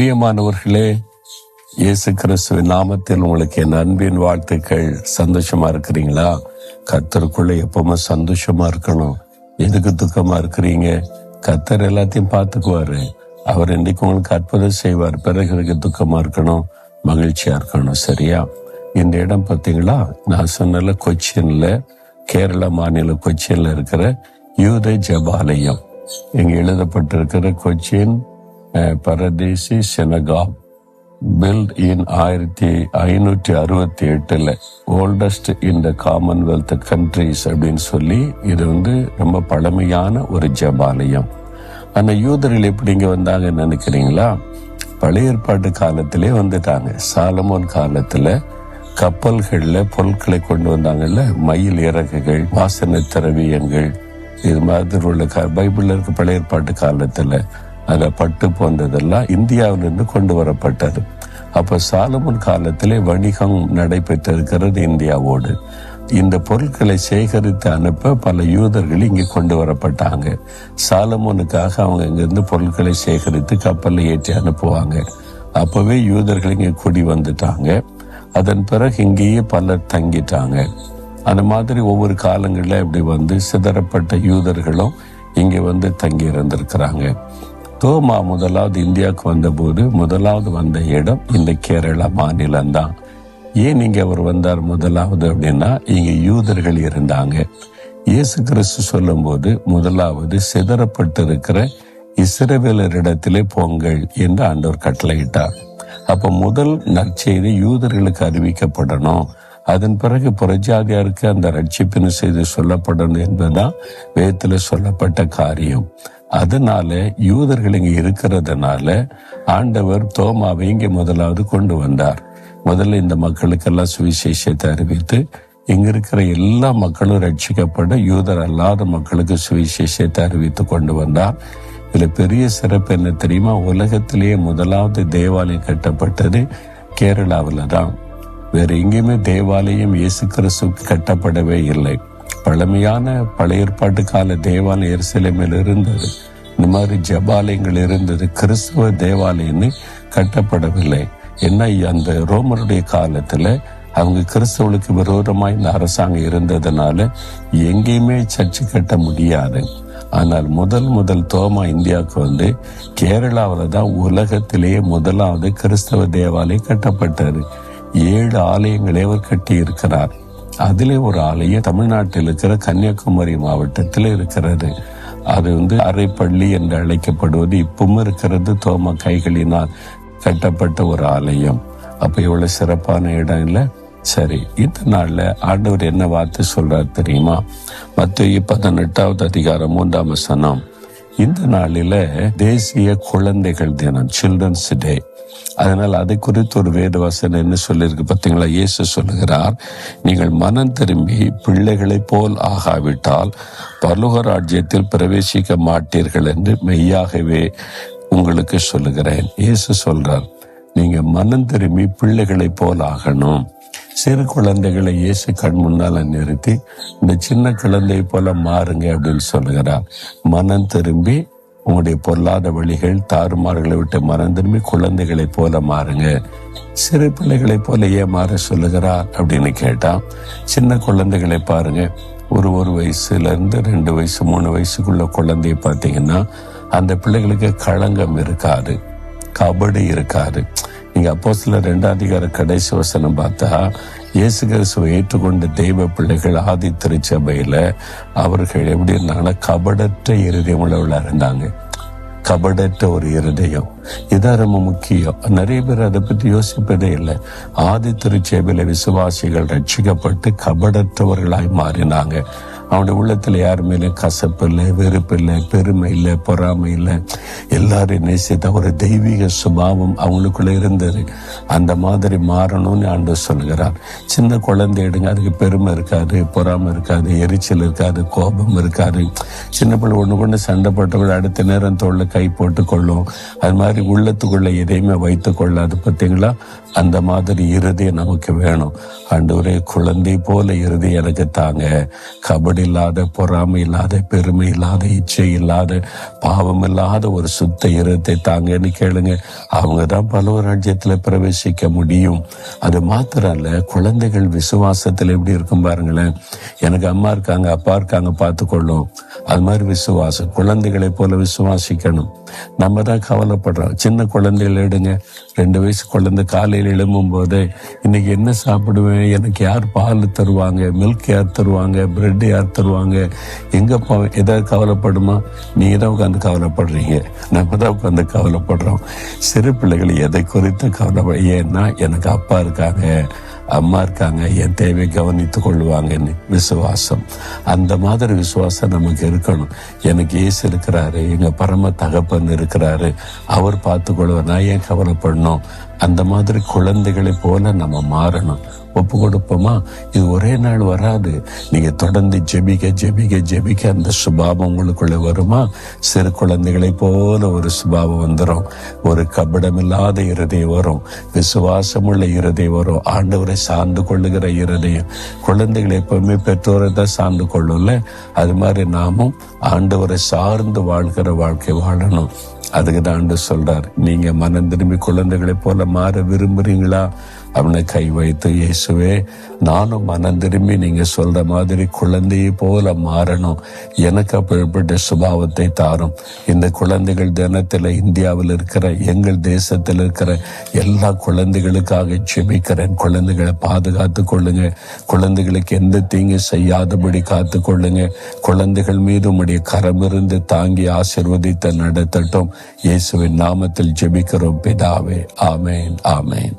பிரியமானவர்களே, இயேசு கிறிஸ்துவின் நாமத்தில் உங்களுக்கு என் அன்பின் வாழ்த்துக்கள். சந்தோஷமா இருக்கிறீங்களா? கர்த்தருக்குள்ள எப்பவுமே சந்தோஷமா இருக்கணும். எதுக்கு துக்கமா இருக்கிறீங்க? கர்த்தர் எல்லாத்தையும் பார்த்துக்குவாரு. அவர் இன்னைக்கு உங்களுக்கு அற்புதம் செய்வார். பிறகு துக்கமா இருக்கணும், மகிழ்ச்சியா இருக்கணும். சரியா? இந்த இடம் பார்த்தீங்களா, நான் சொன்னல கொச்சின்ல, கேரளா மாநில கொச்சின்ல இருக்கிற யூத ஜெபாலயம். இங்க எழுதப்பட்டிருக்கிற Cochin Paradesi synagogue, built in 1568, oldest in the commonwealth countries அப்படின்னு சொல்லி இது ரொம்ப பழமையான ஒரு ஜெபாலயம். ஆனா யூதர்கள் எப்படி இங்க வந்தாங்கன்னு நினைக்கிறீங்களா? பழைய ஏற்பாட்டு காலத்திலே வந்துட்டாங்க. சாலமோன் காலத்துல கப்பல்கள்ல பொருட்களை கொண்டு வந்தாங்கல்ல, மயில் இறகுகள், வாசனை திரவியங்கள், இது மாதிரி உள்ள பைபிள்ல இருக்க பழைய ஏற்பாட்டு காலத்துல அதுல பட்டு போன்றதெல்லாம் இந்தியாவிலிருந்து கொண்டு வரப்பட்டது. அப்ப சாலமோன் காலத்திலே வணிகம் நடைபெற்றிருக்கிறது இந்தியாவோடு. இந்த பொருட்களை சேகரித்து அனுப்ப பல யூதர்கள் இங்கே கொண்டு வரப்பட்டாங்க. சாலமோனுக்காக அவங்க இங்கிருந்து பொருட்களை சேகரித்து கப்பல்ல ஏற்றி அனுப்புவாங்க. அப்பவே யூதர்கள் இங்கே குடி வந்துட்டாங்க. அதன் பிறகு இங்கேயே பலர் தங்கிட்டாங்க. அந்த மாதிரி ஒவ்வொரு காலங்களில் இப்படி சிதறப்பட்ட யூதர்களும் இங்கே தங்கி இருந்திருக்கிறாங்க. தோமா முதலாவது இந்தியாவுக்கு வந்தபோது முதலாவது வந்த இடம் இந்த கேரளா மாநிலம்தான். ஏன் இங்க அவர் வந்தார் முதலாவது அப்படின்னா, இங்க யூதர்கள் இருந்தாங்க. இயேசு கிறிஸ்து சொல்லும் போது முதலாவது சிதறப்பட்டிருக்கிற இஸ்ரவேலரிடத்திலே போங்கள் என்று ஆண்டவர் கட்டளையிட்டார். அப்ப முதல் நற்செய்தி யூதர்களுக்கு அறிவிக்கப்படணும். அதன் பிறகு புறஜாதியாருக்கு அந்த ரட்சிப்பின் செய்தி சொல்லப்படணும் என்பதுதான் வேதத்துல சொல்லப்பட்ட காரியம். அதனால யூதர்கள் இங்க இருக்கிறதுனால ஆண்டவர் தோமாவை இங்க முதலாவது கொண்டு வந்தார். முதல்ல இந்த மக்களுக்கெல்லாம் சுவிசேஷத்தை அறிவித்து இங்க இருக்கிற எல்லா மக்களும் ரட்சிக்கப்பட யூதர் அல்லாத மக்களுக்கு சுவிசேஷத்தை அறிவித்து கொண்டு வந்தார். இதுல பெரிய சிறப்பு என்ன தெரியுமா? உலகத்திலேயே முதலாவது தேவாலயம் கட்டப்பட்டது கேரளாவில தான். வேற எங்கேயுமே தேவாலயம் இயேசு கிறிஸ்துவுக்கு கட்டப்படவே இல்லை. பழமையான பழைய ஏற்பாட்டு கால தேவாலயம் எருசலேமில் இருந்தது. இந்த மாதிரி ஜெபாலயங்கள் இருந்தது. கிறிஸ்துவ தேவாலயம்னு கட்டப்படவில்லை. என்ன, அந்த ரோமருடைய காலத்துல அவங்க கிறிஸ்தவளுக்கு விரோதமாய் இந்த அரசாங்கம் இருந்ததுனால எங்கேயுமே சர்ச்சு கட்ட முடியாது. ஆனால் முதல் தோமா இந்தியாவுக்கு கேரளாவில் தான் உலகத்திலேயே முதலாவது கிறிஸ்தவ தேவாலயம் கட்டப்பட்டது. 7 ஆலயங்களை அவர் கட்டி இருக்கிறார். அதிலே ஒரு ஆலயம் தமிழ்நாட்டில் இருக்கிற கன்னியாகுமரி மாவட்டத்தில் இருக்கிறது. அது அரைப்பள்ளி என்று அழைக்கப்படுவது இப்பவும் இருக்கிறது. தோமா கைகளினால் கட்டப்பட்ட ஒரு ஆலயம். அப்ப இவ்வளவு சிறப்பான இடம் இல்ல? சரி, இந்த நாள்ல ஆண்டவர் என்ன வார்த்தை சொல்றார் தெரியுமா? மத்தேயு 18வது அதிகாரம் 3ஆம் வசனம். இந்த நாளில தேசிய குழந்தைகள் தினம், சில்ட்ரன்ஸ் டே. அதனால் அதை குறித்து ஒரு வேத வசனம் என்ன சொல்லியிருக்கு பார்த்தீங்களா? இயேசு சொல்லுகிறார், நீங்கள் மனம் திரும்பி பிள்ளைகளை போல் ஆகாவிட்டால் பரலோக ராஜ்யத்தில் பிரவேசிக்க மாட்டீர்கள் என்று மெய்யாகவே உங்களுக்கு சொல்லுகிறேன். இயேசு சொல்றார், நீங்க மனம் திரும்பி பிள்ளைகளை போல் ஆகணும். சிறு குழந்தைகளை இயேசு கண் முன்னால நிறுத்தி இந்த சின்ன குழந்தை போல மாறுங்க அப்படின்னு சொல்லுகிறார். மனம் திரும்பி உங்களுடைய பொல்லாத வழிகள் தாறுமாறுகளை விட்டு மனம் திரும்பி குழந்தைகளை போல மாறுங்க. சிறு பிள்ளைகளை போல ஏன் மாற சொல்லுகிறார் அப்படின்னு கேட்டா, சின்ன குழந்தைகளை பாருங்க. ஒரு வயசுல இருந்து 2 வயசு 3 வயசுக்குள்ள குழந்தைய பார்த்தீங்கன்னா அந்த பிள்ளைகளுக்கு களங்கம் இருக்காது, கபடி இருக்காது. நீங்க அப்போஸ்தலர் 2ஆம் அதிகாரம் கடைசி வசனம் பார்த்தா, இயேசு கிறிஸ்துவை ஏற்றுக்கொண்ட தெய்வ பிள்ளைகள் ஆதி திருச்சபையில அவர்கள் எப்படி இருந்தாங்கன்னா கபடற்ற இருதயம் உள்ளவளா இருந்தாங்க. கபடற்ற ஒரு இருதயம், இதான் ரொம்ப முக்கியம். நிறைய பேர் அதை பற்றி யோசிப்பதே இல்லை. ஆதி திருச்சபையில விசுவாசிகள் ரட்சிக்கப்பட்டு கபடற்றவர்களாய் மாறினாங்க. அவனுடைய உள்ளத்துல யாரு மேல கசப்பு இல்லை, வெறுப்பு இல்லை, பெருமை இல்லை, பொறாமை இல்லை. எல்லாரையும் நேசித்த ஒரு தெய்வீக சுபாவம் அவங்களுக்குள்ள இருந்தது. அந்த மாதிரி மாறணும்னு ஆண்டவர் சொல்கிறார். சின்ன குழந்தை எடுங்க, அதுக்கு பெருமை இருக்காது, பொறாமை இருக்காது, எரிச்சல் இருக்காது, கோபம் இருக்காது. சின்ன பிள்ளை ஒண்ணு சண்டை போட்டவர்கள் அடுத்த நேரம் தோல்ல கை போட்டு கொள்ளும். அது மாதிரி உள்ளத்துக்குள்ள எதையுமே வைத்து கொள்ளாது. பார்த்தீங்களா? அந்த மாதிரி இருதயம் நமக்கு வேணும். ஆண்டவரே, குழந்தை போல இருதயம் எனக்கு தாங்க, கபடி இல்லாத, பொறாமை இல்லாத, பெருமை இல்லாத, இச்சை இல்லாத, பாவம் இல்லாத ஒரு சுத்த இருத்தை தாங்கன்னு கேளுங்க. அவங்க தான் பரலோக ராஜ்யத்துல பிரவேசிக்க முடியும். அது மாத்திரம் இல்ல, குழந்தைகள் விசுவாசத்துல எப்படி இருக்கும் பாருங்களேன். எனக்கு அம்மா இருக்காங்க, அப்பா இருக்காங்க, பார்த்துக்கொள்ளும். அது மாதிரி விசுவாசம், குழந்தைகளை போல விசுவாசிக்கணும். நம்ம தான் கவலைப்படுறோம். சின்ன குழந்தைகள் எடுங்க, 2 வயசு குழந்தை காலையில் எழும்பும் போது இன்னைக்கு என்ன சாப்பிடுவேன், எனக்கு யார் பால் தருவாங்க, மில்க் யார் தருவாங்க, பிரெட் யார் தருவாங்க, எங்க போவேன், ஏதாவது கவலைப்படுமா? நீங்க தான் உட்காந்து கவலைப்படுறீங்க, நம்ம தான் உட்காந்து கவலைப்படுறோம். சிறு பிள்ளைகள் எதை குறித்து கவலைப்பட, ஏன்னா எனக்கு அப்பா இருக்காங்க, அம்மா இருக்காங்க, என் தேவை கவனித்துக் கொள்ளுவாங்கன்னு விசுவாசம். அந்த மாதிரி விசுவாசம் நமக்கு இருக்கணும். எனக்கு இயேசு இருக்கிறாரு, எங்க பரம தகப்பன் இருக்கிறாரு, அவர் பார்த்துக்கொள்வார், நான் ஏன் கவலைப்படணும்? அந்த மாதிரி குழந்தைகளை போல நம்ம மாறணும். ஒப்பு கொடுப்போமா? இது ஒரே நாள் வராது. நீங்க தொடர்ந்து ஜெபிக்க ஜெபிக்க ஜெபிக்க அந்த சுபாவம் உங்களுக்குள்ள வருமா? சிறு குழந்தைகளை போல ஒரு சுபாவம் வந்துடும். ஒரு கபடமில்லாத இருதயம் வரும், விசுவாசமுள்ள இருதயம் வரும், ஆண்டவரை சார்ந்து கொள்ளுகிற இருதயம். குழந்தைகளை எப்பவுமே பெற்றோரை தான் சார்ந்து கொள்ளும்ல, அது மாதிரி நாமும் ஆண்டவரை சார்ந்து வாழ்கிற வாழ்க்கை வாழணும். அதுக்கு தான் ஆண்டவர் சொல்றார், நீங்க மனம் திரும்பி குழந்தைகளை போல மாற விரும்புறீங்களா? அவனை கை வைத்து, இயேசுவே, நானும் மனம் திரும்பி நீங்க சொல்ற மாதிரி குழந்தையை போல மாறணும், எனக்கு அப்படிப்பட்ட சுபாவத்தை தாரும். இந்த குழந்தைகள் தினத்துல இந்தியாவில் இருக்கிற, எங்கள் தேசத்தில் இருக்கிற எல்லா குழந்தைகளுக்காக ஜெபிக்கிறேன். குழந்தைகளை பாதுகாத்து கொள்ளுங்க, குழந்தைகளுக்கு எந்த தீங்கு செய்யாதபடி காத்து கொள்ளுங்க. குழந்தைகள் மீது உம்முடைய கரமிருந்து தாங்கி ஆசீர்வதித்து நடத்தட்டும். இயேசுவின் நாமத்தில் ஜெபிக்கிறோம் பிதாவே, ஆமேன், ஆமேன்.